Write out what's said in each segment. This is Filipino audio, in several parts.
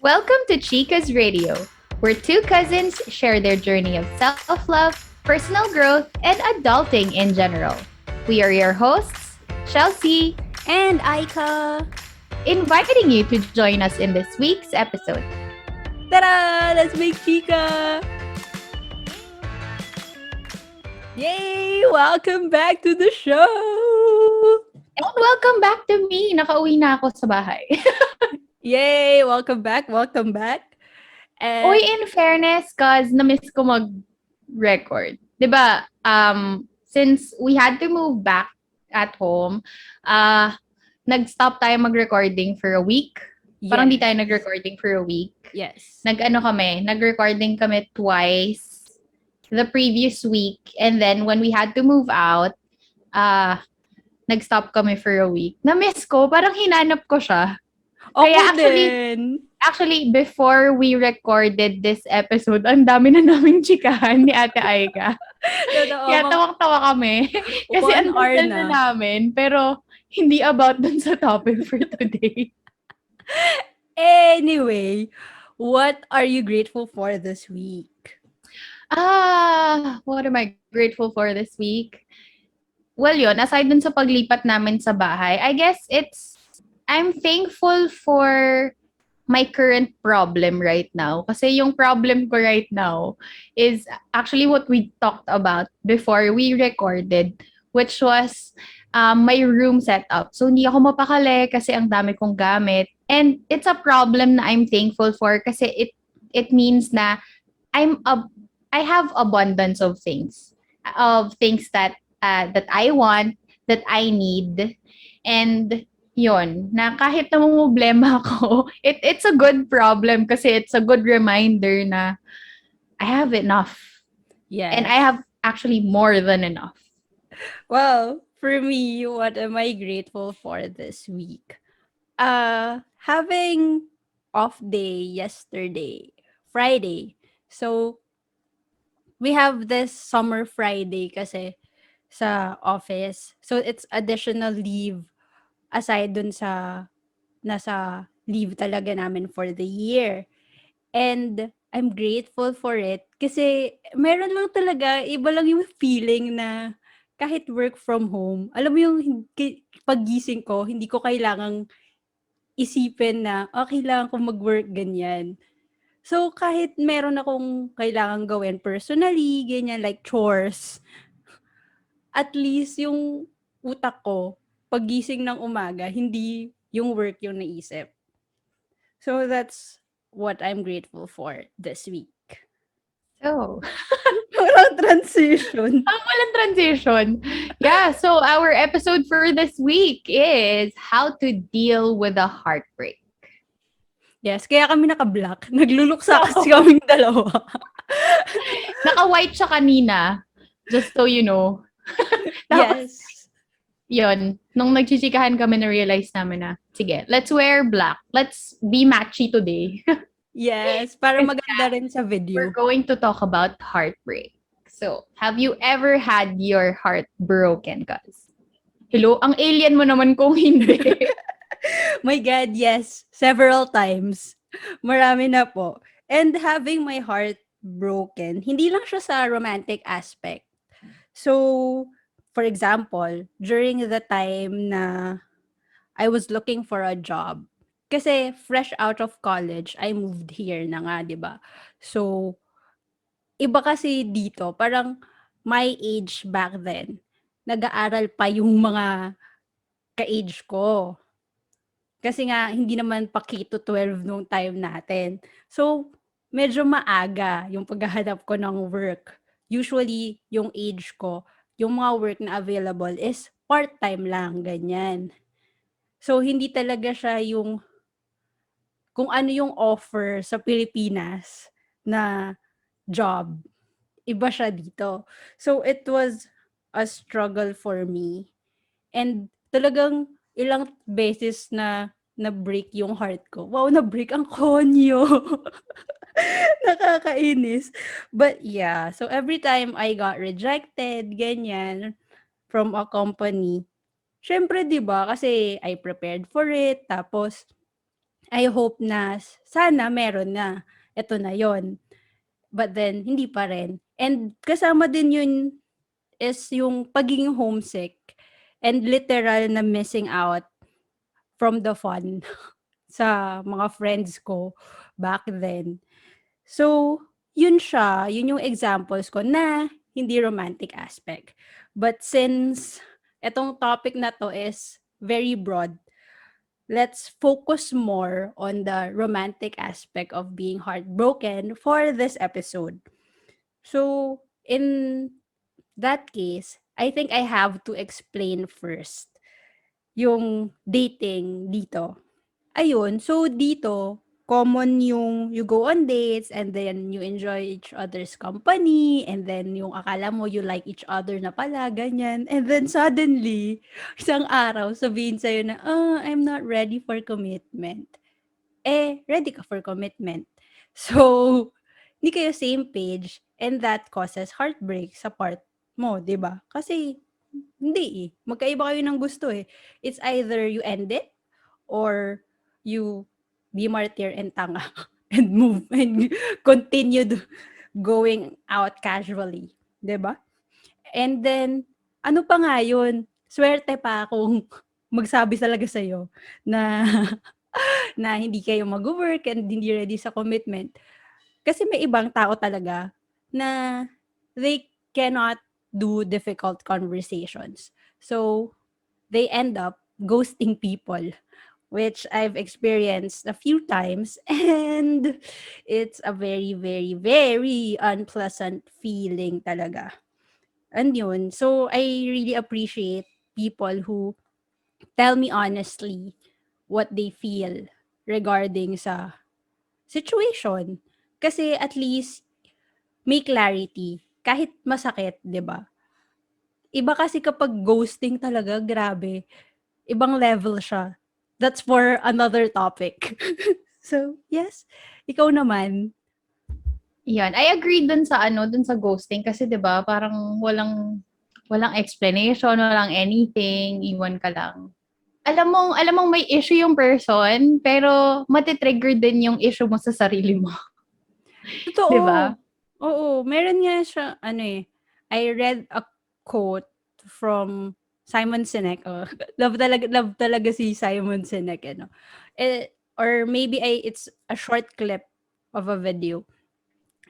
Welcome to Chicuz Radio, where two cousins share their journey of self love, personal growth, and adulting in general. We are your hosts, Chelsea, And Aika! inviting you to join us in this week's episode. Tara! Let's make chika! Yay! Welcome back to the show! And welcome back to me. Nakauwi na ako sa bahay. Yay! Welcome back! Welcome back! Uy, And in fairness, cause na-miss ko mag-record. 'Di ba? Since we had to move back at home, nag-stop tayo mag-recording for a week. Parang di tayo yes. nag-recording for a week. Yes. Nag-recording kami twice the previous week. And then when we had to move out, nag-stop kami for a week. Na-miss ko, parang hinanap ko siya. Ako Kaya din! actually, before we recorded this episode, ang dami na naming chikahan ni Ate Aika. Totoo. Kaya tawang-tawa kami. Kasi 1 ang hour tagal na. na namin, pero hindi about dun sa topic for today. Anyway, what are you grateful for this week? What am I grateful for this week? Well, yun, aside dun sa paglipat namin sa bahay, I guess I'm thankful for my current problem right now. Kasi yung problem ko right now is actually what we talked about before we recorded, which was my room setup. So, hindi ako mapakali kasi ang dami kong gamit. And it's a problem na I'm thankful for kasi it means na I have abundance of things that I want, that I need, and yon na kahit na problema ako, it's a good problem kasi it's a good reminder na I have enough. Yes. And I have actually more than enough. Well, for me, what am I grateful for this week? Having off day yesterday, Friday. So, we have this summer Friday kasi sa office. So, it's additional leave aside dun sa nasa leave talaga namin for the year. And I'm grateful for it kasi meron lang talaga, iba lang yung feeling na kahit work from home, alam mo yung paggising ko, hindi ko kailangang isipin na, kailangan ko mag-work, ganyan. So, kahit meron akong kailangan gawin personally, ganyan, like chores, at least yung utak ko, paggising ng umaga, hindi yung work yung naisip. So, that's what I'm grateful for this week. So, Walang transition. ang walang transition. Yeah, so our episode for this week is how to deal with a heartbreak. Yes, kaya kami naka-black. Nagluluksa kasi kaming dalawa. Naka-white siya kanina, just so you know. Tapos, Yes. yun, nung nagchichikahan kami, na-realize namin na, sige, let's wear black. Let's be matchy today. Yes, para maganda rin sa video. We're going to talk about heartbreak. So, have you ever had your heart broken, guys? Hello? Ang alien mo naman kung hindi. My God, yes. Several times. Marami na po. And having my heart broken, hindi lang siya sa romantic aspect. So, for example, during the time na I was looking for a job, kasi fresh out of college, I moved here na nga, di ba? So, iba kasi dito, parang my age back then, nag-aaral pa yung mga ka-age ko. Kasi nga, hindi naman pa K-12 nung time natin. So, medyo maaga yung paghahanap ko ng work. Usually, yung age ko, yung mga work na available is part-time lang, ganyan. So, hindi talaga siya yung kung ano yung offer sa Pilipinas na job. Iba siya dito. So, it was a struggle for me. And talagang ilang beses na na-break yung heart ko. Wow, na-break ang konyo. Nakakainis. But yeah, so every time I got rejected, ganyan, from a company, syempre, di ba, kasi I prepared for it, tapos I hope na sana meron na. Ito na yon. But then, hindi pa rin. And kasama din yun is yung pagiging homesick and literal na missing out from the fun sa mga friends ko back then. So, yun siya. Yun yung examples ko na hindi romantic aspect. But since etong topic na to is very broad, let's focus more on the romantic aspect of being heartbroken for this episode. So, in that case, I think I have to explain first yung dating dito. Ayun, so dito, common yung you go on dates and then you enjoy each other's company and then yung akala mo you like each other na pala, ganyan. And then suddenly, isang araw, sabihin sa'yo na, I'm not ready for commitment. Ready ka for commitment. So, hindi kayo same page and that causes heartbreak sa part mo, 'di ba? Kasi hindi eh. Magkaiba kayo ng gusto eh. It's either you end it or you be martyr and tanga and move and continue going out casually, 'di ba? And then ano pa nga 'yun, swerte pa kung magsabi talaga sa'yo na na hindi kayo mag-work and hindi ready sa commitment. Kasi may ibang tao talaga na they cannot do difficult conversations. So, they end up ghosting people, which I've experienced a few times and it's a very, very, very unpleasant feeling talaga. And yun, so I really appreciate people who tell me honestly what they feel regarding sa situation. Kasi at least may clarity kahit masakit, 'di ba? Iba kasi kapag ghosting talaga, grabe. Ibang level siya. That's for another topic. So, yes. Ikaw naman. Yan, I agree dun sa dun sa ghosting kasi 'di ba, parang walang explanation, walang anything, iwan ka lang. Alam mong may issue yung person, pero matitrigger din yung issue mo sa sarili mo, 'di ba? Totoo. Oo, meron nga siya, ano eh, I read a quote from Simon Sinek. Oh, love talaga si Simon Sinek, ano. Or maybe it's a short clip of a video.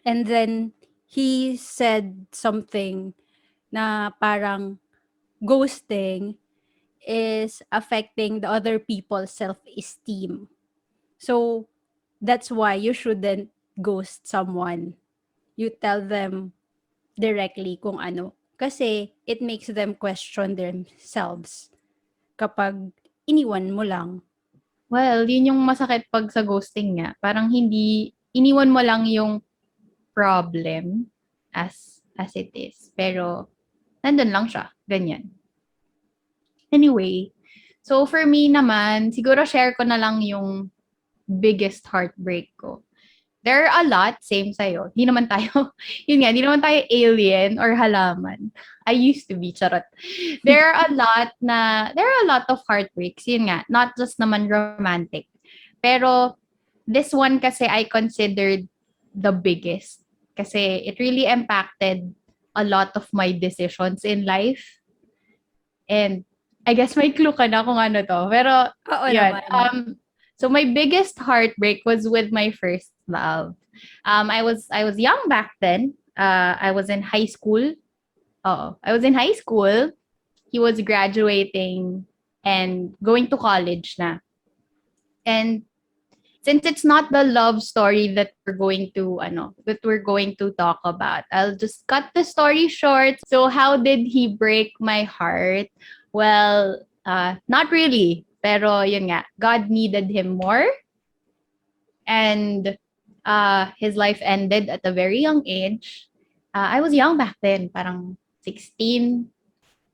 And then, he said something na parang ghosting is affecting the other people's self-esteem. So, that's why you shouldn't ghost someone. You tell them directly kung ano. Kasi it makes them question themselves kapag iniwan mo lang. Well, yun yung masakit 'pag sa ghosting nga. Parang hindi iniwan mo lang yung problem as it is. Pero nandun lang siya, ganyan. Anyway, so for me naman, siguro share ko na lang yung biggest heartbreak ko. There are a lot, same sa'yo. Hindi naman tayo, yun nga, hindi naman tayo alien or halaman. I used to be, charot. There are a lot of heartbreaks, yun nga, not just naman romantic. Pero this one kasi I considered the biggest kasi it really impacted a lot of my decisions in life. And I guess may clue ka na kung ano to. Pero, Oo yun. naman. So my biggest heartbreak was with my first love. I was young back then. I was in high school. I was in high school. He was graduating and going to college na. And since it's not the love story that we're going to talk about, I'll just cut the story short. So how did he break my heart? Well, not really. Pero yun nga, God needed him more. And his life ended at a very young age. I was young back then, parang 16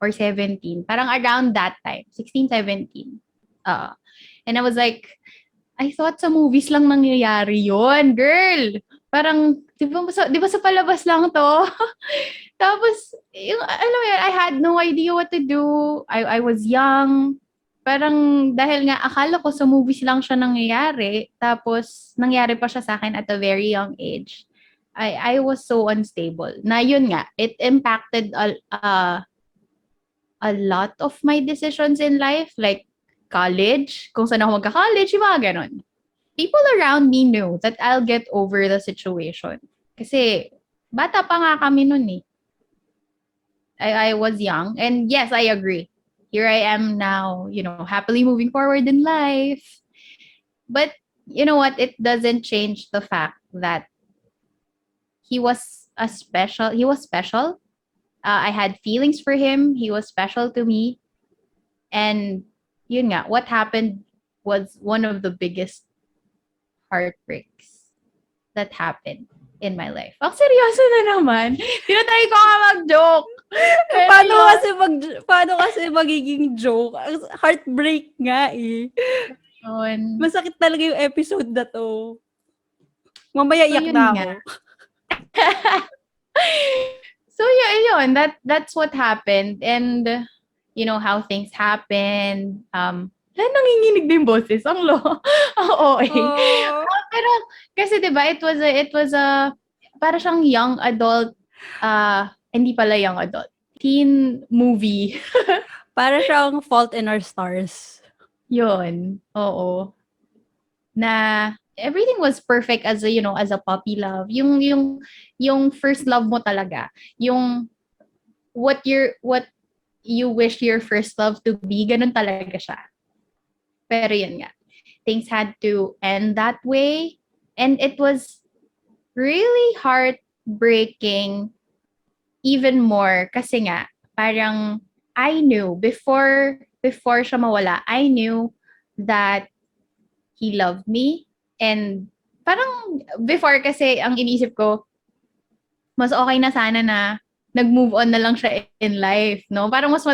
or 17. Parang around that time, 16, 17. And I was like, I thought sa movies lang nangyayari yon, girl. Parang, di ba sa palabas lang to? Tapos, alam mo yun, I had no idea what to do. I was young. Parang dahil nga akala ko sa movies lang siya nangyayari, tapos nangyari pa siya sa akin at a very young age. I was so unstable. Na yun nga, it impacted a lot of my decisions in life, like college, kung saan ako magka-college, yung mga ganon. People around me knew that I'll get over the situation. Kasi bata pa nga kami nun eh. I was young. And yes, I agree. Here I am now, happily moving forward in life. But you know what? It doesn't change the fact that he was special. I had feelings for him. He was special to me. And yun nga, what happened was one of the biggest heartbreaks that happened in my life. Ang seryoso na naman. Tinatry ko nga mag-joke. Paano kasi magiging joke? Heartbreak nga eh. Masakit talaga yung episode na to. Mamaya iyak na ako. So yun. That's what happened. And how things happen. Nanginginig din boses. Ang OA. Pero kasi 'di ba, it was a para siyang young adult, hindi pala young adult. Teen movie. Para siyang Fault in Our Stars. Yun. Oo. Na everything was perfect as a puppy love. Yung first love mo talaga. Yung what you wish your first love to be, ganun talaga siya. Pero yun nga. Things had to end that way. And it was really heartbreaking even more kasi nga, parang I knew before siya mawala, I knew that he loved me. And parang before kasi ang iniisip ko, mas okay na sana na nag-move on na lang siya in life, no? Parang mas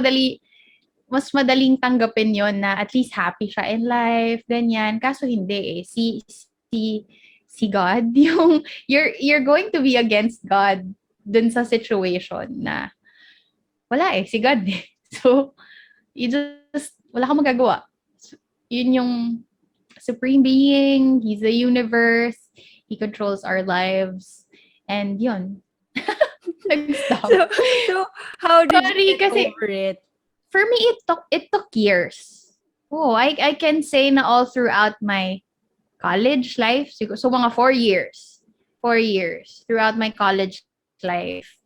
madaling tanggapin yon na at least happy siya in life, ganyan. Kaso hindi eh. Si God, you're going to be against God dun sa situation na wala eh, si God eh. So, wala kang magagawa. So, yun yung supreme being, he's the universe, he controls our lives, and yun. Nag-stop. So how did you get over it? For me, it took years. Oh, I can say na all throughout my college life, so mga 4 years. 4 years throughout my college life.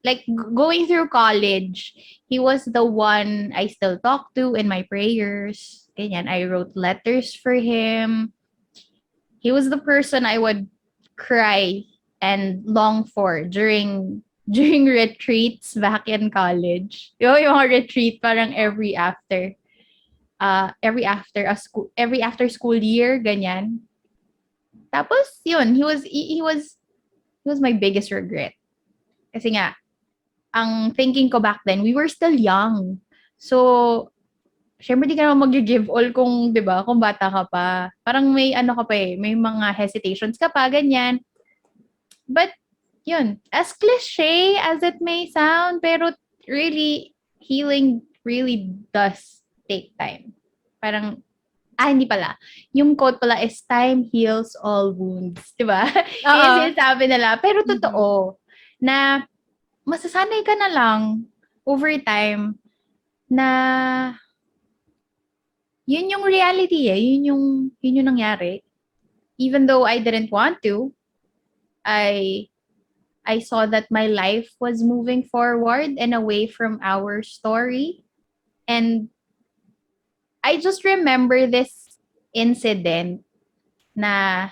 Like going through college, he was the one I still talk to in my prayers. Ganyan, I wrote letters for him. He was the person I would cry and long for during retreats back in college. Yung mga retreat parang every after school year, ganyan. Tapos yun, he was my biggest regret. Kasi nga, ang thinking ko back then, we were still young. So, syempre di ka naman mag-give all kung, di ba, kung bata ka pa. Parang may ka pa eh, may mga hesitations ka pa, ganyan. But, yun, as cliche as it may sound, pero really, healing really does take time. Parang, hindi pala. Yung quote pala is, time heals all wounds. Diba? Yung sinasabi nila. Pero totoo, na masasanay ka na lang over time na yun yung reality eh. Yun yung nangyari. Even though I didn't want to, I saw that my life was moving forward and away from our story. And I just remember this incident na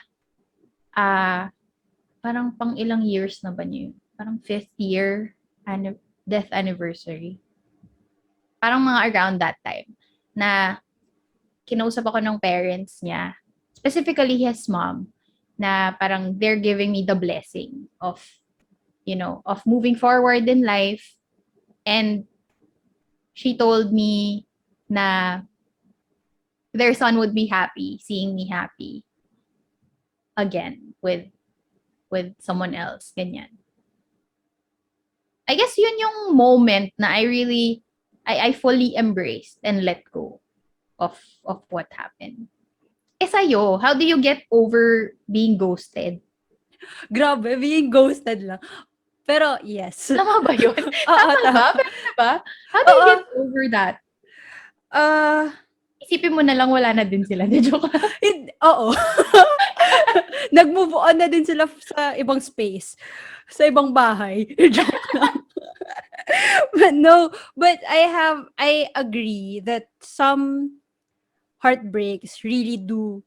parang pang ilang years na ba niyo? Parang 5th year death anniversary. Parang mga around that time na kinausap ako ng parents niya, specifically his mom, na parang they're giving me the blessing of moving forward in life. And she told me na their son would be happy seeing me happy again with someone else, ganyan. I guess yun yung moment na I really I fully embraced and let go of what happened. Eh sa'yo, how do you get over being ghosted? Grabe, being ghosted lang. Pero yes. Tama ba yun? Oo, Tama ba? tama. Pero diba? How do you Oo. get over that? Ah, Isipin mo na lang wala na din sila. De joke lang. oo. Nag-move on na din sila sa ibang space, sa ibang bahay. Joke lang. But no, but I agree that some heartbreaks really do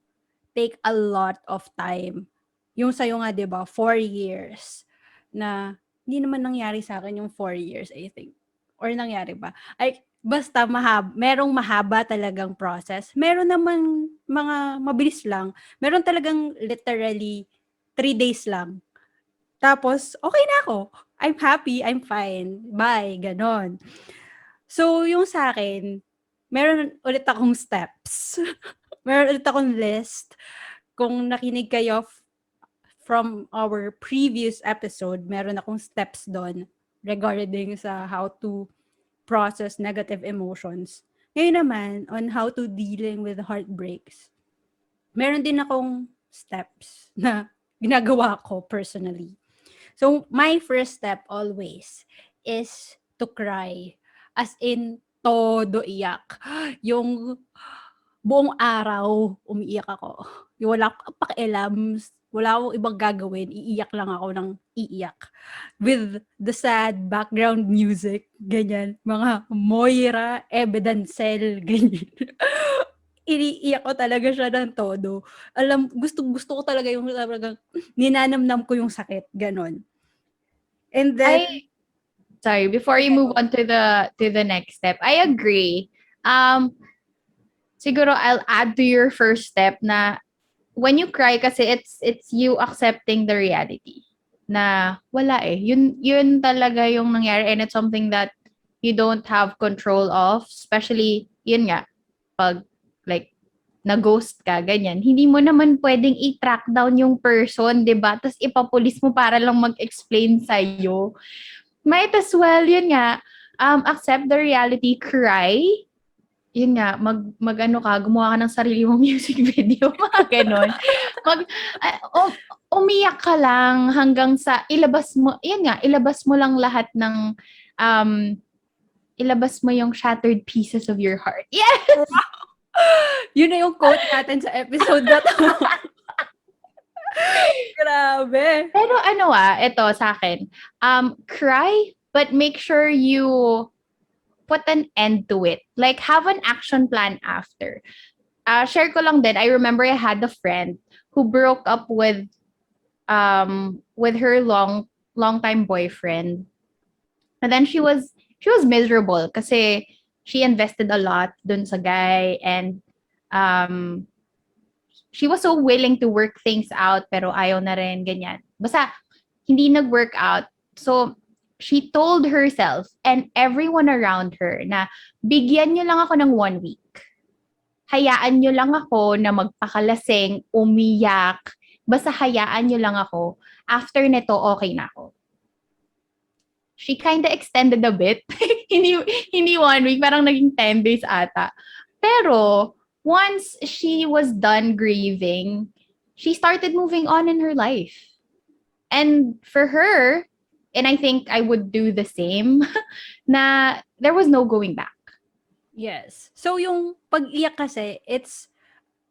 take a lot of time. Yung sa'yo nga, 'di ba, 4 years na hindi naman nangyari sa akin yung 4 years, I think. Or nangyari ba? Ay, basta merong mahaba talagang process. Meron naman mga mabilis lang. Meron talagang literally 3 days lang. Tapos, okay na ako. I'm happy, I'm fine. Bye, ganon. So, yung sa akin, meron ulit akong steps. Meron ulit akong list. Kung nakinig kayo from our previous episode, meron akong steps doon regarding sa how to process negative emotions. Ngayon naman, on how to dealing with heartbreaks, meron din akong steps na ginagawa ko personally. So, my first step always is to cry. As in, todo iyak. Yung buong araw, umiiyak ako. Yung wala akong pakialam, wala akong ibang gagawin, iiyak lang ako ng iiyak. With the sad background music, ganyan. Mga Moira, Evidancel, ganyan. Iniiyak ko talaga siya ng todo. Gusto ko talaga yung talagang ninanamnam ko yung sakit, ganon. And then, Sorry, before you move on to the next step, I agree. Siguro I'll add to your first step na when you cry kasi it's you accepting the reality na wala eh. Yun talaga yung nangyari and it's something that you don't have control of, especially yun nga pag like na-ghost ka, ganyan. Hindi mo naman pwedeng i-track down yung person, 'di ba? Tapos ipapulis mo para lang mag-explain sa iyo. Might as well, yun nga, accept the reality, cry, yun nga, mag-ano ka, gumawa ka ng sarili mong music video, mga ganon. Mag, umiyak ka lang hanggang sa ilabas mo, yun nga, ilabas mo lang lahat ng, um, ilabas mo yung shattered pieces of your heart. Yeah! yun na yung quote natin sa episode na to. Grabe. Pero ano ito sa akin, cry, but make sure you put an end to it. Like, have an action plan after. Share ko lang din, I remember I had a friend who broke up with her long time boyfriend. And then she was miserable kasi she invested a lot dun sa guy and um she was so willing to work things out pero ayaw na rin ganyan. Basta hindi nag-work out. So she told herself and everyone around her na bigyan niyo lang ako ng 1 week. Hayaan niyo lang ako na magpakalasing, umiyak. Basta hayaan niyo lang ako. After nito, okay na ako. She kind of extended a bit. hindi 1 week, parang naging 10 days ata. Pero, once she was done grieving, she started moving on in her life. And for her, and I think I would do the same, na there was no going back. Yes. So, yung pag-iyak kasi,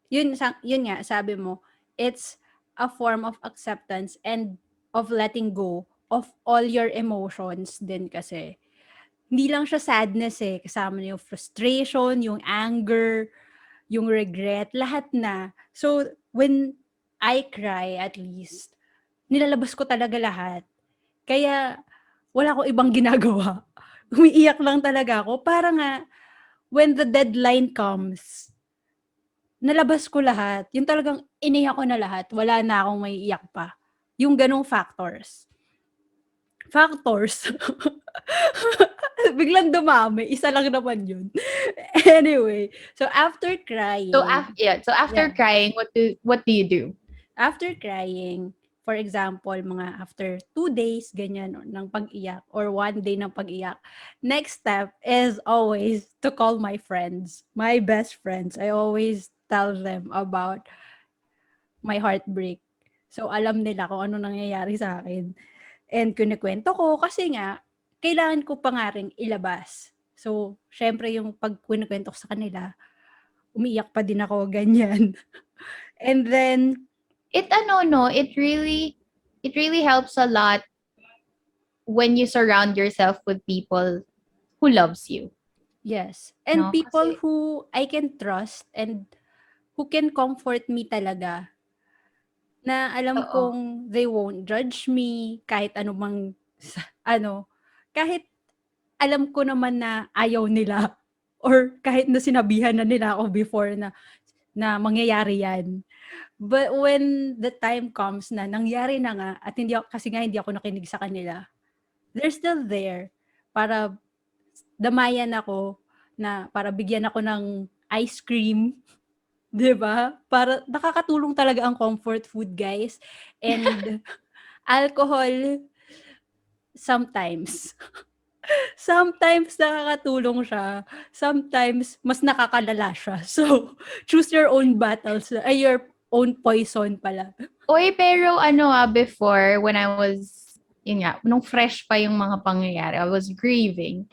yun nga, sabi mo, it's a form of acceptance and of letting go of all your emotions din kasi. Hindi lang siya sadness eh. Kasama na yung frustration, yung anger, yung regret, lahat na. So, when I cry at least, nilalabas ko talaga lahat. Kaya, wala akong ibang ginagawa. Umiiyak lang talaga ako. Para nga, when the deadline comes, nalabas ko lahat. Yung talagang iniyak ko na lahat. Wala na akong maiiyak pa. Yung ganong factors. Biglang dumami. Isa lang naman yun. Anyway, so after crying. So after crying, what do you do? After crying, for example, mga after 2 days, ganyan, ng pag-iyak or 1 day ng pag-iyak, next step is always to call my friends, my best friends. I always tell them about my heartbreak. So, alam nila kung ano nangyayari sa akin. And kinukuwento ko kasi nga, kailangan ko pa nga ring ilabas. So, syempre yung 'pag kinukuwento ko sa kanila, umiiyak pa din ako, ganyan. And then, It ano no, it really helps a lot when you surround yourself with people who loves you, yes, and no? people Kasi who I can trust and who can comfort me talaga, na alam oo. kong they won't judge me kahit ano mang ano, kahit alam ko naman na ayaw nila or kahit na sinabihan na nila ako before na na mangyayari 'yan. But when the time comes na nangyari na nga at hindi ako kasi nga hindi ako nakinig sa kanila, they're still there para damayan ako, na para bigyan ako ng ice cream, 'di ba? Para nakakatulong talaga ang comfort food, guys, and alcohol sometimes. Sometimes nakakatulong siya, sometimes mas nakakalala siya. So, choose your own battles, ay your own poison pala. Uy, pero ano before when I was, yun nga, nung fresh pa yung mga pangyayari, I was grieving.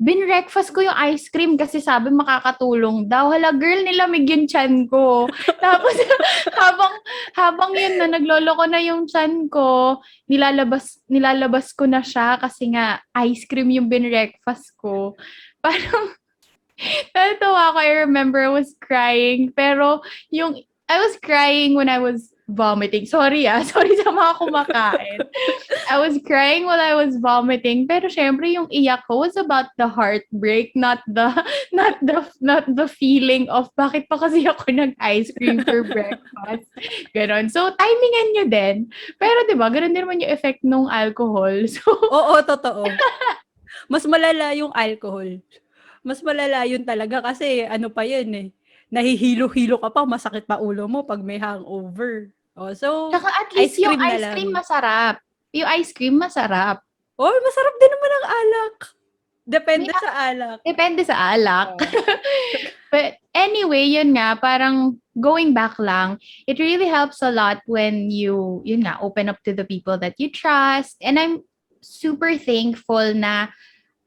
Binreakfast ko yung ice cream kasi sabi makakatulong daw. Hala, girl, nilamig yung tiyan ko. Tapos, habang, habang yun na, nagloloko na yung tiyan ko, nilalabas ko na siya kasi nga, ice cream yung binreakfast ko. Parang, natawa ako. I remember I was crying. Pero, I was crying when I was vomiting. Sorry sorry sa mga kumakain. I was crying while I was vomiting. Pero syempre yung iyak ko was about the heartbreak, not the feeling of bakit pa kasi ako nag-ice cream for breakfast. Ganon. So, timingan nyo din. Pero 'di ba, ganun din naman yung effect ng alcohol. So, Oo, totoo. Mas malala yung alcohol. Mas malala yun talaga kasi ano pa yun, eh, nahihilo-hilo ka pa, masakit pa ulo mo 'pag may hangover. Oh, so tsaka at least ice yung cream na ice cream lang. masarap. Yung ice cream masarap. Oh, masarap din naman ang alak. May Depende sa alak. depende sa alak. Oo. But anyway, yun nga, parang going back lang, it really helps a lot when yun nga, open up to the people that you trust. And I'm super thankful na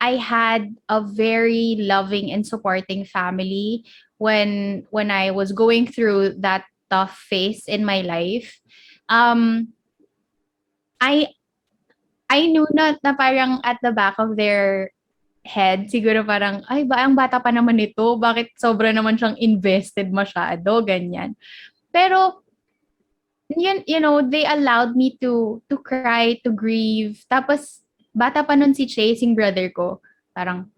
I had a very loving and supporting family when I was going through that tough phase in my life. Um, I I knew na parang at the back of their head, siguro parang, ay, ang bata pa naman nito, bakit sobra naman siyang invested masyado, ganyan. Pero, they allowed me to cry, to grieve. Tapos, bata pa nun si Chase, yung brother ko. Parang,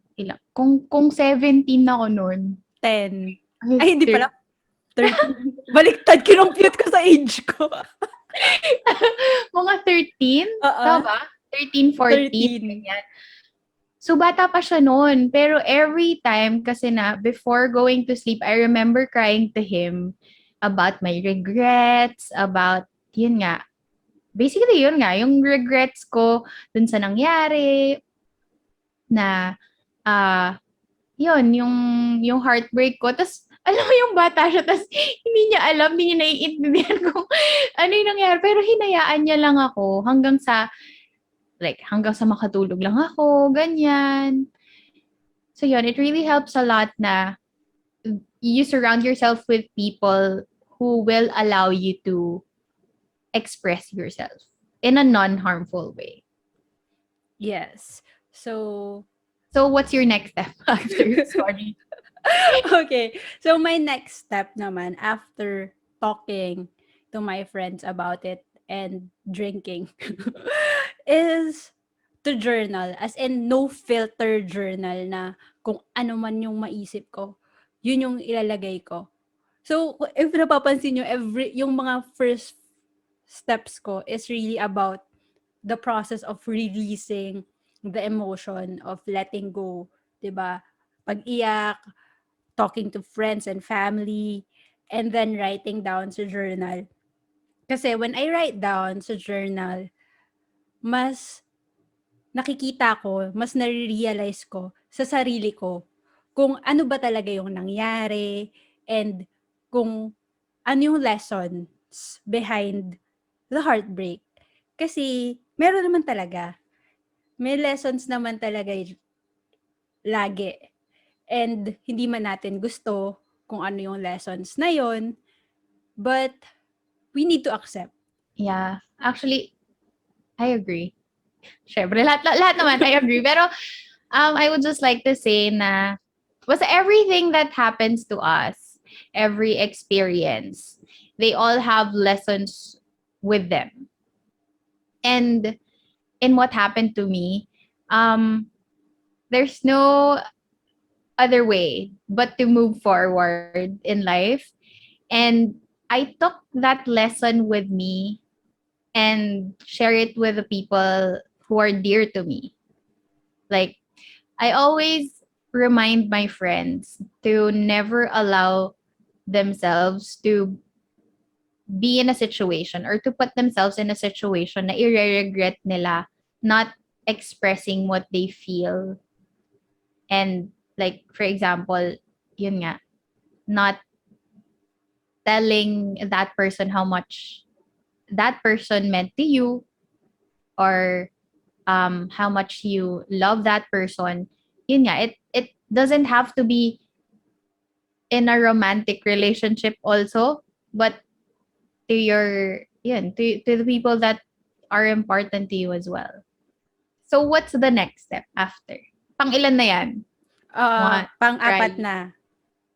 kung 17 ako nun, 10. ay, Ay, hindi pala, 13. Baliktad, kinompute ko sa age ko. mga 13? Oo, Tama ba? 13, 14, 13. ganyan. So, bata pa siya noon. Pero every time, kasi na, before going to sleep, I remember crying to him about my regrets, about, yun nga, basically yun nga, yung regrets ko dun sa nangyari, na, yun, yung heartbreak ko. Tapos, alam mo yung bata siya, tapos hindi niya alam, hindi niya naiintindihan kung ano yung nangyari. Pero hinayaan niya lang ako hanggang sa makatulog lang ako, ganyan. So yun, it really helps a lot na you surround yourself with people who will allow you to express yourself in a non-harmful way. Yes. So, So what's your next step after? Sorry. okay. So, my next step naman after talking to my friends about it and drinking is to journal. As in, no filter journal na kung ano man yung maisip ko, yun yung ilalagay ko. So, if napapansin nyo, yung mga first steps ko is really about the process of releasing the emotion of letting go, 'di ba? Pag-iyak, talking to friends and family, and then writing down sa journal. Kasi when I write down sa journal, mas nakikita ko, mas nare-realize ko sa sarili ko kung ano ba talaga yung nangyari and kung ano yung lessons behind the heartbreak. Kasi meron naman talaga. May lessons naman talaga lagi. And hindi man natin gusto kung ano yung lessons na yon, but we need to accept. Yeah. Actually, I agree. Syempre, lahat naman, I agree. Pero, I would just like to say na, basta everything that happens to us, every experience, they all have lessons with them. And in what happened to me, um, there's no other way but to move forward in life. And I took that lesson with me and share it with the people who are dear to me. Like, I always remind my friends to never allow themselves to be in a situation or to put themselves in a situation na i-regret nila not expressing what they feel. And like, for example, yun nga, not telling that person how much that person meant to you, or how much you love that person. Yun nga, it doesn't have to be in a romantic relationship also, but to your, yun, to the people that are important to you as well. So what's the next step after? Pang ilan na yan? One, Pang-apat crying, na.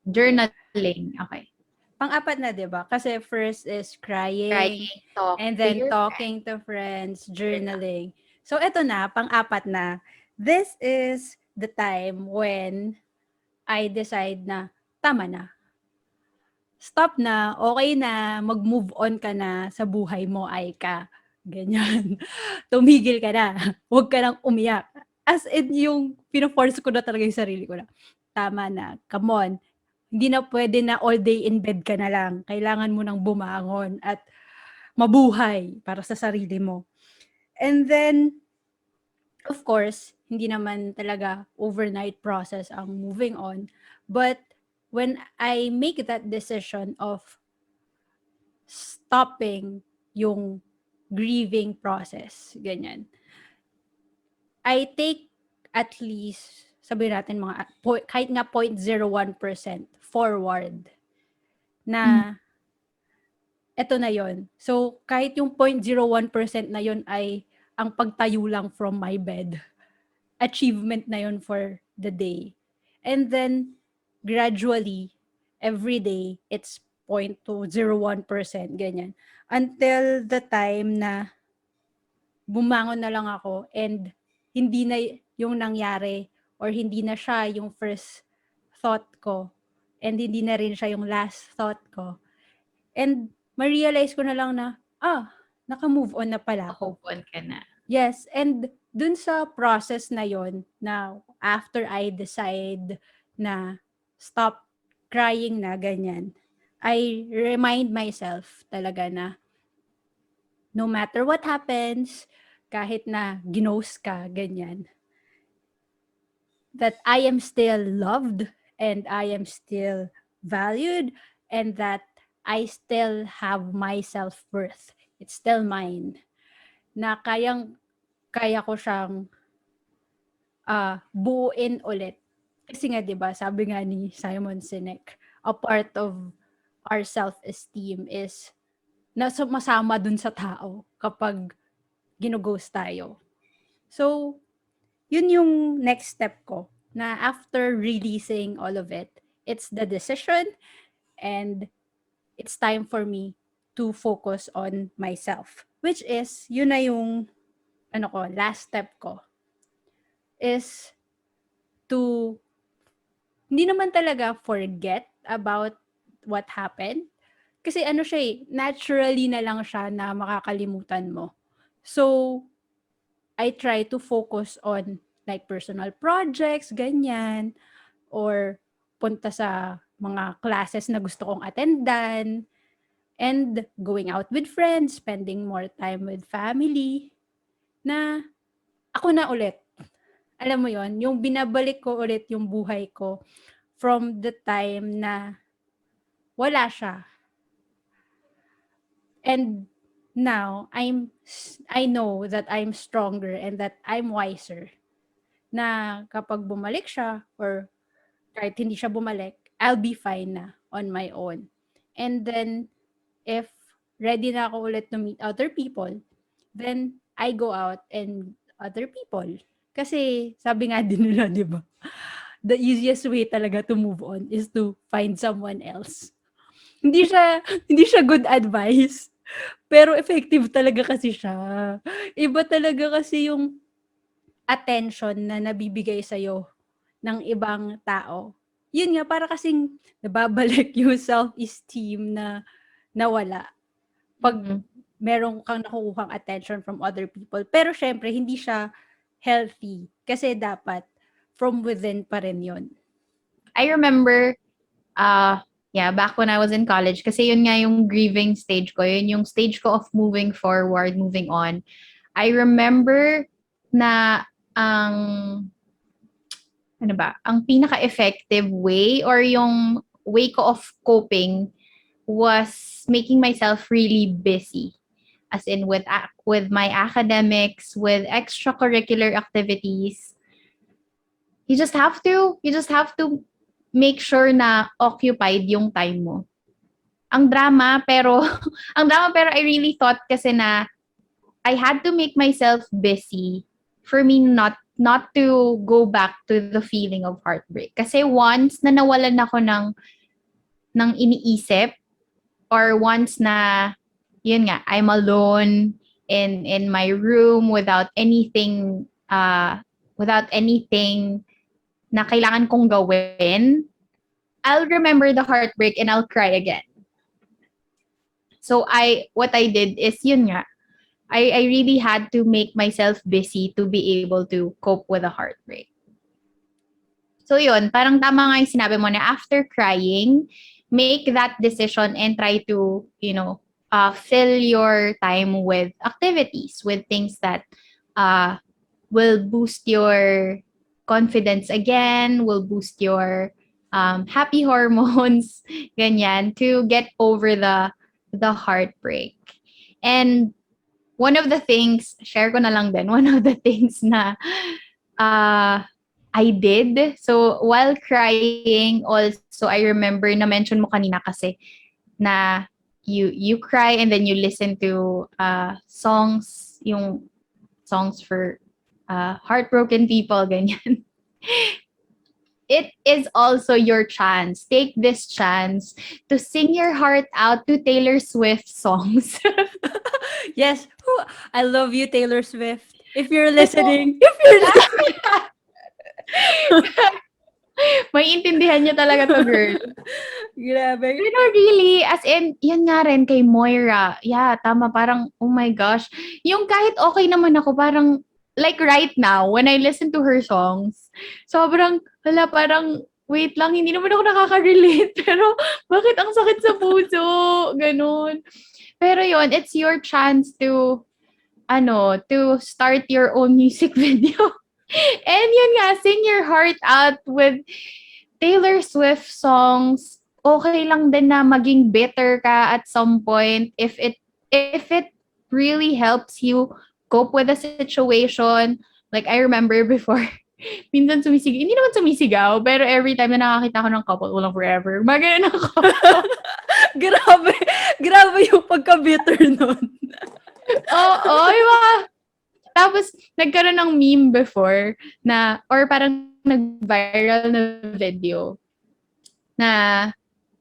journaling. Okay. Pang-apat na, 'di ba? Kasi first is crying, Crying, talk and to then your talking to friends, journal. journaling. So eto na, pang-apat na. This is the time when I decide na tama na. Stop na, okay na, mag-move on ka na sa buhay mo, Aika. Ganyan. Tumigil ka na. Huwag ka nang umiyak. As in, yung pino-force ko na talaga yung sarili ko na, tama na, come on. Hindi na pwede na all day in bed ka na lang. Kailangan mo nang bumangon at mabuhay para sa sarili mo. And then, of course, hindi naman talaga overnight process ang moving on. But when I make that decision of stopping yung grieving process, ganyan, I take at least, sabihin natin mga, kahit nga 0.01% forward Mm. na eto na yon. So, kahit yung 0.01% na yon ay ang pagtayo lang from my bed, achievement na yon for the day. And then, gradually, every day, it's 0.201%, ganyan. Until the time na bumangon na lang ako and hindi na yung nangyari or hindi na siya yung first thought ko and hindi na rin siya yung last thought ko. And ma-realize ko na lang na, naka-move on na pala ako. Hope on ka na. Yes, and dun sa process na yon na after I decide na stop crying na ganyan, I remind myself talaga na no matter what happens, kahit na ginost ka, ganyan, that I am still loved and I am still valued and that I still have my self-worth. It's still mine. Na kaya ko siyang buuin ulit. Kasi nga 'di ba, sabi nga ni Simon Sinek, a part of our self-esteem is na sumasama dun sa tao kapag gino-ghost tayo. So, yun yung next step ko na after releasing all of it, it's the decision and it's time for me to focus on myself. Which is, yun na yung last step ko is to hindi naman talaga forget about what happened. Kasi siya naturally na lang siya na makakalimutan mo. So, I try to focus on like personal projects, ganyan, or punta sa mga classes na gusto kong attendan, and going out with friends, spending more time with family, na ako na ulit. Alam mo yon, yung binabalik ko ulit yung buhay ko from the time na wala siya. And now, I know that I'm stronger and that I'm wiser. Na kapag bumalik siya or kahit hindi siya bumalik, I'll be fine na on my own. And then, if ready na ako ulit to meet other people, then I go out and other people. Kasi sabi nga din nila, di ba? The easiest way talaga to move on is to find someone else. Hindi siya hindi siya good advice, pero effective talaga kasi siya. Iba talaga kasi yung attention na nabibigay sa'yo ng ibang tao. Yun nga, para kasing nababalik yung self-esteem na nawala 'pag Mhm. meron kang nakukuhang attention from other people. Pero siyempre hindi siya healthy kasi dapat from within pa rin yun. I remember, yeah, back when I was in college, kasi yun nga yung grieving stage ko, yun yung stage ko of moving forward, moving on. I remember na ang, ano ba, ang pinaka-effective way or yung way ko of coping was making myself really busy. As in with my academics, with extracurricular activities. You just have to make sure na occupied yung time mo. Ang drama pero I really thought kasi na I had to make myself busy for me not to go back to the feeling of heartbreak. Kasi once na nawalan ako ng iniisip or once na yun nga, I'm alone in my room without anything na kailangan kong gawin, I'll remember the heartbreak and I'll cry again. So what I did is yun nga, I really had to make myself busy to be able to cope with a heartbreak. So yun, parang tama nga yung sinabi mo na after crying, make that decision and try to, fill your time with activities, with things that will boost your confidence again, will boost your happy hormones, ganyan, to get over the heartbreak. And one of the things, share ko na lang din, one of the things na I did. So, while crying, also, I remember na mention mo kanina kasi na you cry and then you listen to songs, yung songs for heartbroken people, ganyan. It is also your chance. Take this chance to sing your heart out to Taylor Swift songs. Yes, I love you, Taylor Swift. If you're Ito, listening, if you're listening. may intindihan niya talaga to, girl. Grabe. Pero really, as in, yan nga rin kay Moira. Yeah, tama. Parang, oh my gosh. Yung kahit okay naman ako, parang, like right now, when I listen to her songs, sobrang, parang, wait lang, hindi naman ako nakaka-relate. Pero, bakit ang sakit sa puso? Ganun. Pero yon, it's your chance to start your own music video. And yun nga, sing your heart out with Taylor Swift songs. Okay lang din na maging bitter ka at some point if it really helps you cope with the situation. Like I remember before, minsan sumisigaw. Hindi naman sumisigaw, pero every time na nakakita ko ng couple, walang forever. Maganon ako. Grabe. Grabe yung pagka-bitter nun. Oo, iba. Tapos, nagkaroon ng meme before na, or parang nag-viral na video na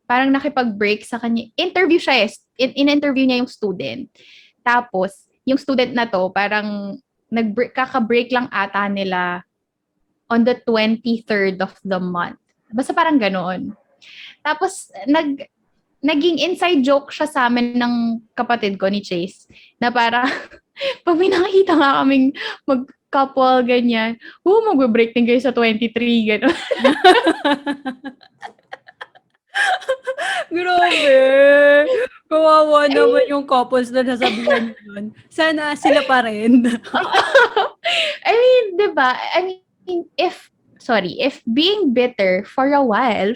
parang nakipag-break sa kanya. Interview siya eh. In-interview niya yung student. Tapos, yung student na to, parang kaka-break lang ata nila on the 23rd of the month. Basta parang ganoon. Tapos, naging inside joke siya sa amin ng kapatid ko ni Chase na para pag may nakikita nga kaming mag-couple, ganyan, magbe-break din kayo sa 23, gano'n. Grabe. Kawawa I naman mean, yung couples na nasabihan niyo nun. Sana sila pa rin. I mean, 'di ba? I mean, if being bitter for a while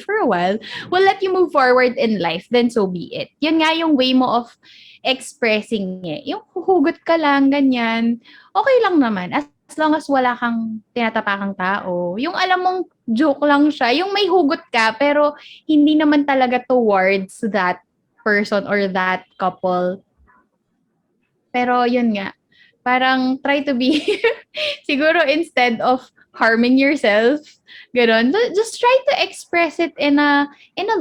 will let you move forward in life, then so be it. Yun nga yung way mo of expressing it. Yung huhugot ka lang, ganyan. Okay lang naman. As long as wala kang tinatapakang tao. Yung alam mong joke lang siya. Yung may hugot ka, pero hindi naman talaga towards that person or that couple. Pero yun nga, parang try to be siguro instead of harming yourself, gano'n, just try to express it in a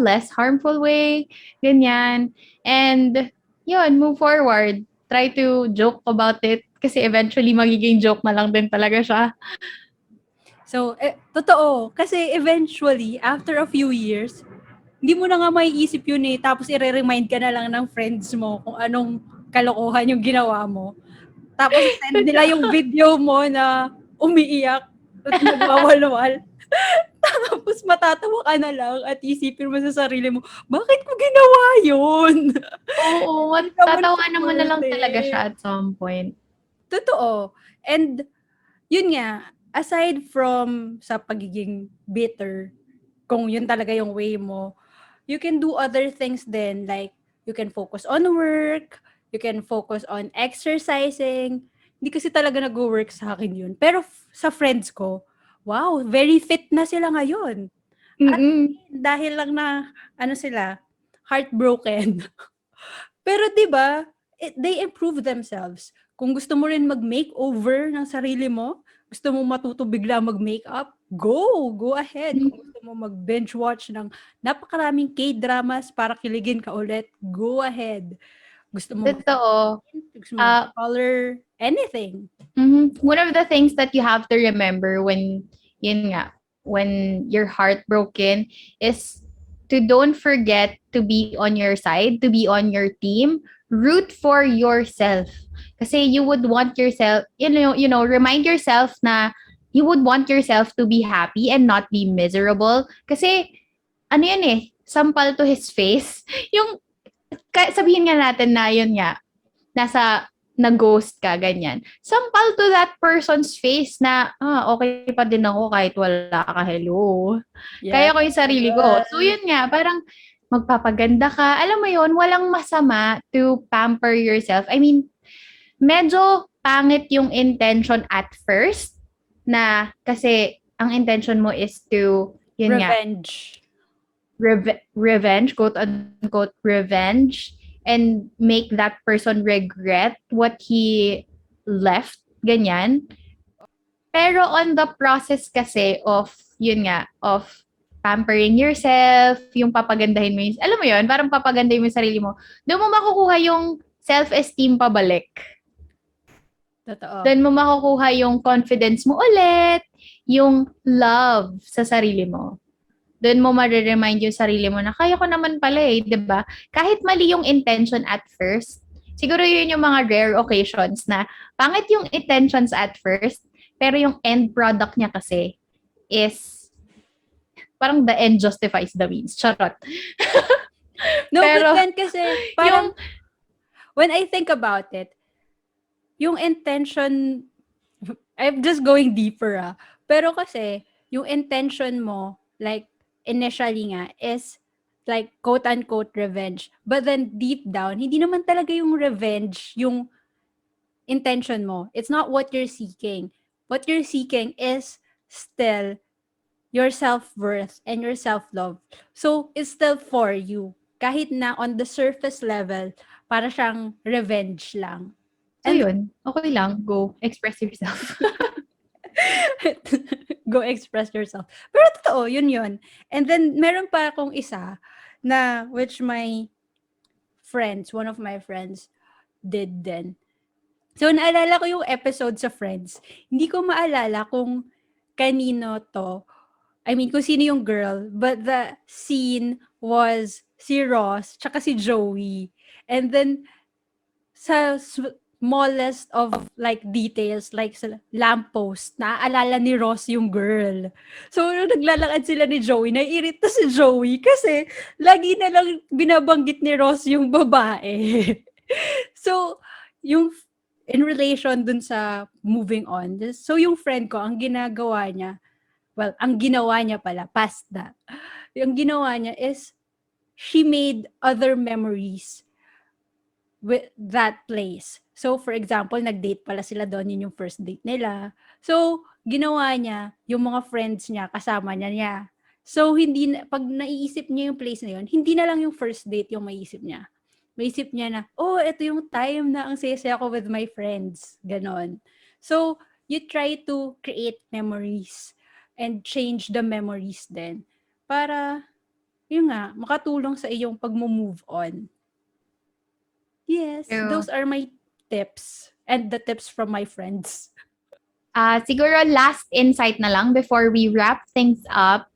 less harmful way, ganyan. And yun, move forward. Try to joke about it kasi eventually magiging joke na lang din talaga siya. So, totoo. Kasi eventually, after a few years, hindi mo na nga maiisip yun eh. Tapos i-remind ka na lang ng friends mo kung anong kalokohan yung ginawa mo. Tapos send nila yung video mo na umiiyak at nagwawalwal. Tapos matatawa ka na lang at isipin mo sa sarili mo, bakit ko ginawa yun? Oo, Hindi naman siya tatawanan mo na worth lang talaga siya it. at some point. Totoo. And yun nga, aside from sa pagiging bitter, kung yun talaga yung way mo, you can do other things then, like you can focus on work, you can focus on exercising. Hindi kasi talaga nag-work sa akin yun. Pero sa friends ko, wow, very fit na sila ngayon. At Mm. dahil lang na, ano sila, heartbroken. Pero 'di ba, they improve themselves. Kung gusto mo rin mag-makeover ng sarili mo, gusto mo matuto bigla mag-makeup, go ahead. Kung gusto mo mag-binge watch ng napakaraming K-dramas para kiligin ka ulit, go ahead. Gusto mo Totoo. mag-paint, gusto mo Ah, mag-color, anything. One of the things that you have to remember when, yun nga, when you're heartbroken is to don't forget to be on your side, to be on your team, root for yourself. Kasi you would want yourself, remind yourself na you would want yourself to be happy and not be miserable. Kasi, ano yun eh, sampal to his face. Yung, sabihin nga natin na yun nga, nasa na-ghost ka, ganyan. Sampal to that person's face na, okay pa din ako kahit wala ka, hello. Kaya Yes. ko yung sarili ko. So, yun nga, parang magpapaganda ka. Alam mo yun, walang masama to pamper yourself. I mean, medyo pangit yung intention at first na kasi ang intention mo is to, yun nga, Revenge. revenge, quote unquote revenge, and make that person regret what he left, ganyan. Pero on the process kasi of, yun nga, of pampering yourself, yung papagandahin mo yung, alam mo yun, parang papagandahin mo yung sarili mo, doon mo makukuha yung self-esteem pabalik. Totoo. Doon mo makukuha yung confidence mo ulit, yung love sa sarili mo. Doon mo ma-remind yung sarili mo na kaya ko naman pala eh, 'di ba? Kahit mali yung intention at first. Siguro yun yung mga rare occasions na pangit yung intentions at first, pero yung end product niya kasi is parang the end justifies the means. Charot. No, but Pero then kasi, yung parang, when I think about it, yung intention, I'm just going deeper Pero kasi, yung intention mo, like, initially nga, is, like, quote-unquote revenge. But then, deep down, hindi naman talaga yung revenge, yung intention mo. It's not what you're seeking. What you're seeking is still your self-worth and your self-love. So, it's still for you. Kahit na on the surface level, para siyang revenge lang. so And yun, okay lang, go express yourself. go express yourself. Pero totoo, yun yun. And then, meron pa akong isa na which my friends, one of my friends did then. So, naalala ko yung episode sa Friends. Hindi ko maalala kung kanino to. I mean, kung sino yung girl. But the scene was si Ross, tsaka si Joey. And then, sa smallest of like details like sa lamppost, naaalala ni Ross yung girl. So, nung naglalakad sila ni Joey, naiirita si Joey kasi lagi na lang binabanggit ni Ross yung babae. So, yung in relation dun sa moving on, so yung friend ko, ang ginagawa niya, well, ang ginawa niya pala, past that, yung ginawa niya is, she made other memories with that place. So, for example, nag-date pala sila doon, yun yung first date nila. So, ginawa niya, yung mga friends niya, kasama niya. So, hindi na, pag naiisip niya yung place na yun, hindi na lang yung first date yung maiisip niya. Maisip niya na, oh, ito yung time na ang saya-saya ko with my friends. Ganon. So, you try to create memories and change the memories then para, yun nga, makatulong sa iyong pag-move on. Yes, True. those are my tips and the tips from my friends. Siguro last insight na lang before we wrap things up.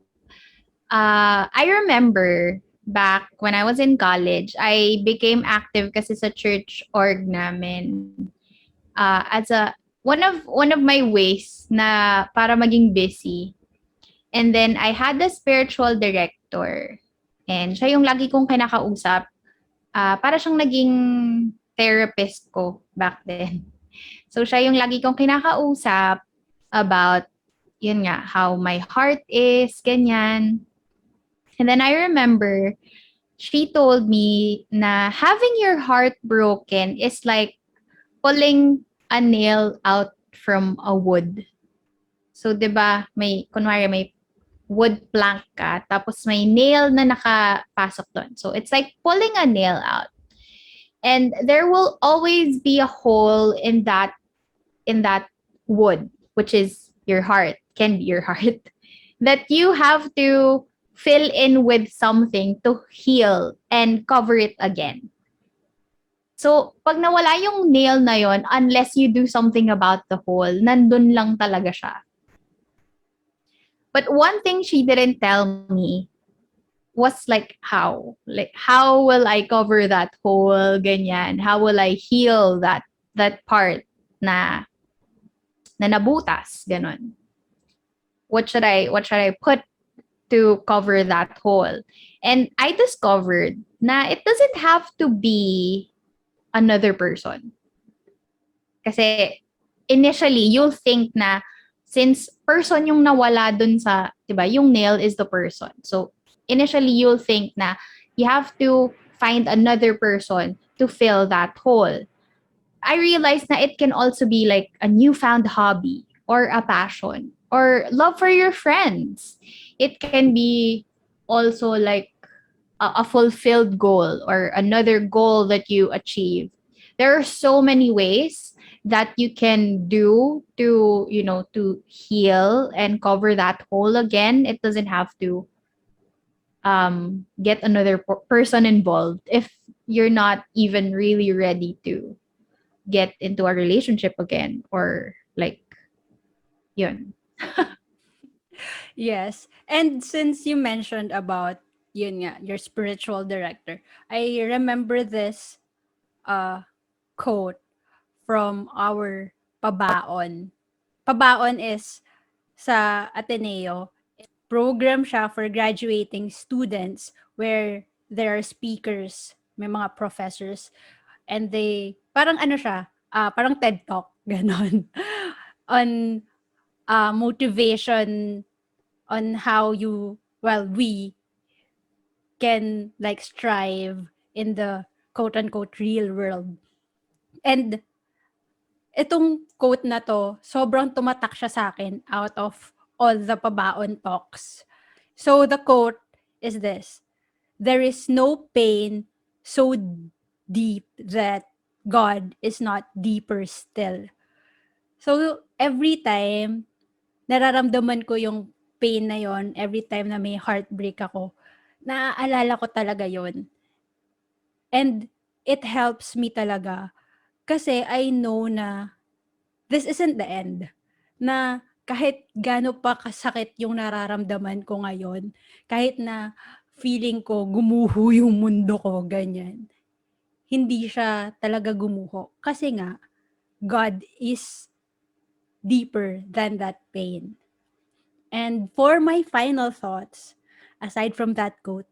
I remember back when I was in college, I became active kasi sa church org namin. As a one of my ways na para maging busy. And then I had a spiritual director. And siya yung lagi kong kinakausap. Para siyang naging therapist ko back then. So siya yung lagi kong kinakausap about yun nga, how my heart is, ganyan. And then I remember she told me na having your heart broken is like pulling a nail out from a wood. So, 'di ba, kunwari may wood plank ka, tapos may nail na nakapasok doon. So, it's like pulling a nail out. And there will always be a hole in that wood, which is your heart, can be your heart, that you have to fill in with something to heal and cover it again. So, pag nawala yung nail na yon, unless you do something about the hole, nandun lang talaga siya. But one thing she didn't tell me was like how. Like, how will I cover that hole, ganyan? How will I heal that part na nabutas, ganon? What should I put to cover that hole? And I discovered na it doesn't have to be another person. Kasi initially, you'll think na since person yung nawala dun sa, 'di ba, yung nail is the person. So initially, you'll think na you have to find another person to fill that hole. I realized na it can also be like a newfound hobby or a passion or love for your friends. It can be also like a fulfilled goal or another goal that you achieve. There are so many ways that you can do to heal and cover that hole again. It doesn't have to get another person involved if you're not even really ready to get into a relationship again or like yun. Yes. And since you mentioned about yun nga, your spiritual director, I remember this quote from our pabaon. Pabaon is sa Ateneo. Program siya for graduating students where there are speakers, may mga professors, and they, parang ano siya, parang TED Talk, ganon, on motivation on how we can like strive in the quote-unquote real world. And itong quote na to, sobrang tumatak siya sa akin out of all the pabaon talks. So the quote is this: there is no pain so deep that God is not deeper still. So every time nararamdaman ko yung pain na yon, every time na may heartbreak ako, naaalala ko talaga yon. And it helps me talaga kasi I know na this isn't the end. Na kahit gaano pa kasakit yung nararamdaman ko ngayon, kahit na feeling ko gumuho yung mundo ko, ganyan, hindi siya talaga gumuho. Kasi nga, God is deeper than that pain. And for my final thoughts, aside from that quote,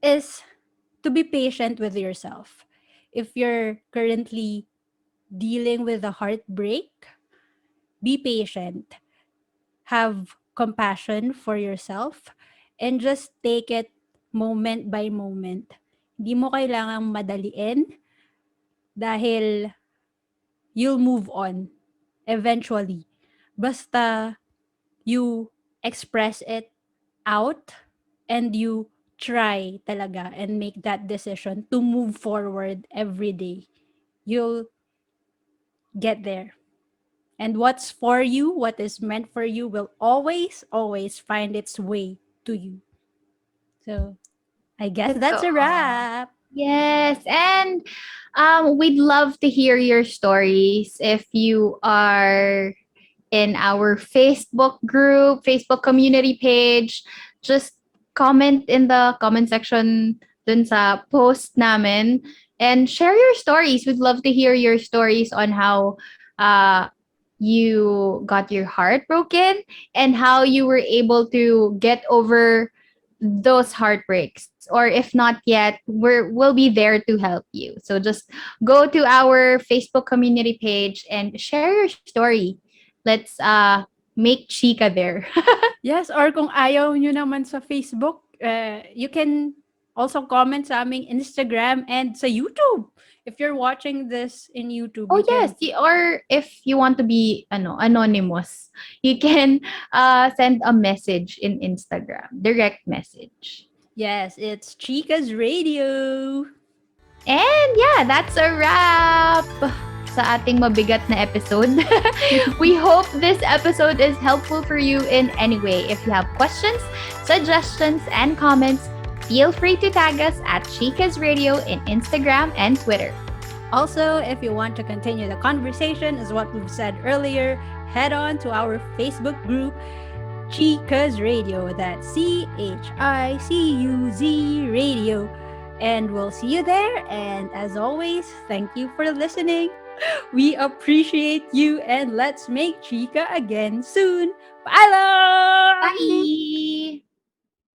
is to be patient with yourself. If you're currently dealing with a heartbreak, be patient. Have compassion for yourself and just take it moment by moment. Hindi mo kailangang madaliin dahil you'll move on eventually. Basta you express it out and you try talaga and make that decision to move forward every day. You'll get there. And what's for you, what is meant for you, will always, always find its way to you. So I guess that's a Totoo. wrap. Yes, and we'd love to hear your stories if you are in our Facebook group, Facebook community page. Just comment in the comment section dun sa post namin and share your stories. We'd love to hear your stories on how uh, you got your heart broken and how you were able to get over those heartbreaks, or if not yet, we'll be there to help you. So just go to our Facebook community page and share your story. Let's make Chica there. Yes, or kung ayaw nyo naman sa Facebook, you can also comment sa aming Instagram and sa YouTube. If you're watching this in YouTube, Oh you yes, can, or if you want to be anonymous, you can send a message in Instagram, direct message. yes, it's Chica's Radio. And yeah, that's a wrap sa ating mabigat na episode. We hope this episode is helpful for you in any way. If you have questions, suggestions, and comments, feel free to tag us at Chicas Radio in Instagram and Twitter. Also, if you want to continue the conversation, as what we've said earlier, head on to our Facebook group, Chicuz Radio. That's CHICUZ Radio. And we'll see you there. And as always, thank you for listening. We appreciate you, and let's make Chica again soon. Bye!